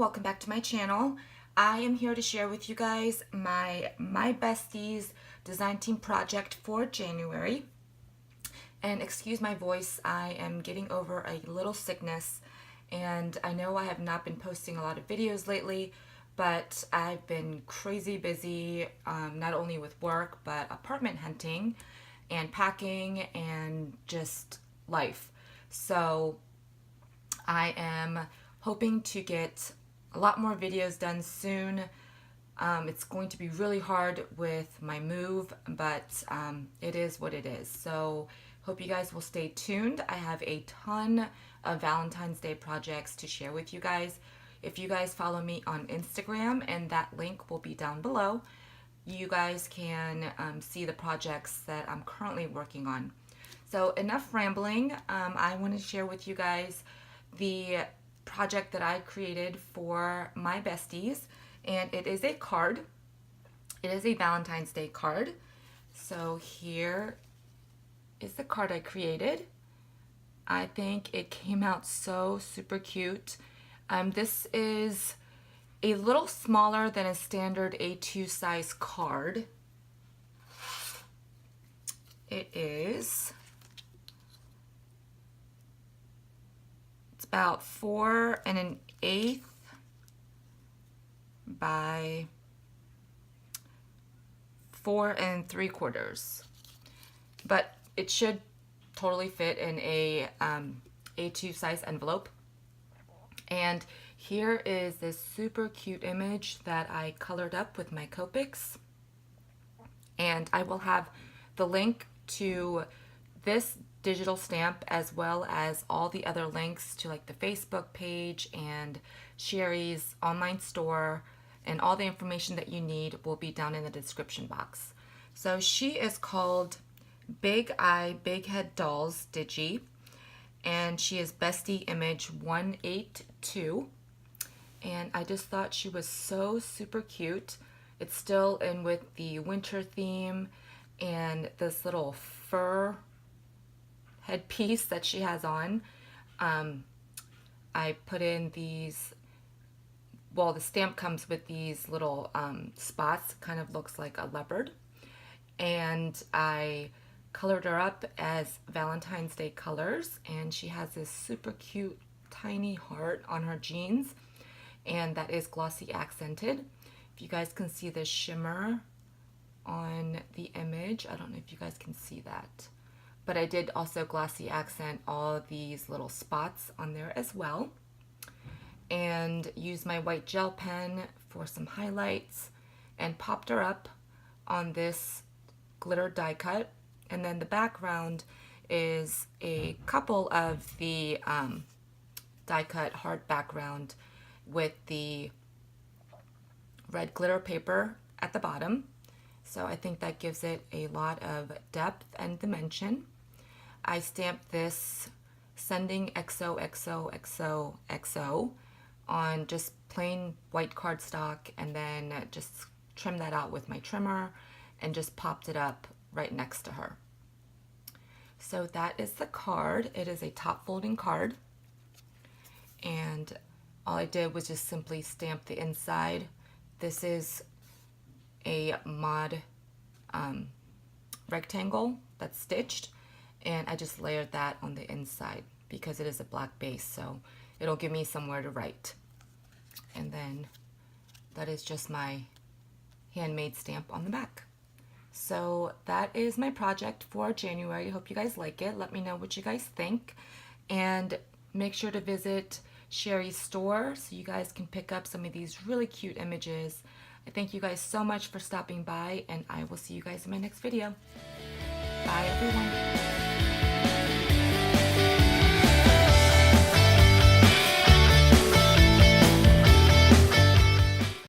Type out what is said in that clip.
welcome back to my channel. I am here to share with you guys my Besties design team project for January. And excuse my voice, I am getting over a little sickness, and I know I have not been posting a lot of videos lately, but I've been crazy busy, not only with work, but apartment hunting and packing and just life. So I am hoping to get a lot more videos done soon. It's going to be really hard with my move, but it is what it is. So hope you guys will stay tuned. I have a ton of Valentine's Day projects to share with you guys. If you guys follow me on Instagram, and that link will be down below, you guys can see the projects that I'm currently working on. So enough rambling. I want to share with you guys the project that I created for my besties, and it is a card. It is a Valentine's Day card. So here is the card I created. I think it came out so super cute. This is a little smaller than a standard A2 size card. It is about 4 1/8 by 4 3/4, but it should totally fit in a A2 size envelope. And here is this super cute image that I colored up with my Copics, and I will have the link to this digital stamp as well as all the other links to like the Facebook page and Sherry's online store, and all the information that you need will be down in the description box. So she is called Big Eye Big Head Dolls Digi, and she is Bestie Image 182, and I just thought she was so super cute. It's still in with the winter theme and this little fur headpiece that she has on. I put in these, well, the stamp comes with these little spots, kind of looks like a leopard, and I colored her up as Valentine's Day colors, and she has this super cute tiny heart on her jeans, and that is glossy accented. If you guys can see the shimmer on the image, I don't know if you guys can see that, but I did also glossy accent all these little spots on there as well, and used my white gel pen for some highlights and popped her up on this glitter die cut. And then the background is a couple of the die cut heart background with the red glitter paper at the bottom. So I think that gives it a lot of depth and dimension. I stamped this sending XOXOXOXO on just plain white cardstock, and then just trimmed that out with my trimmer and just popped it up right next to her. So that is the card. It is a top folding card, and all I did was just simply stamp the inside. This is a mod rectangle that's stitched, and I just layered that on the inside because it is a black base, so it'll give me somewhere to write. And then that is just my handmade stamp on the back. So that is my project for January. Hope you guys like it. Let me know what you guys think, and make sure to visit Sherry's store so you guys can pick up some of these really cute images. I thank you guys so much for stopping by, and I will see you guys in my next video. Bye, everyone.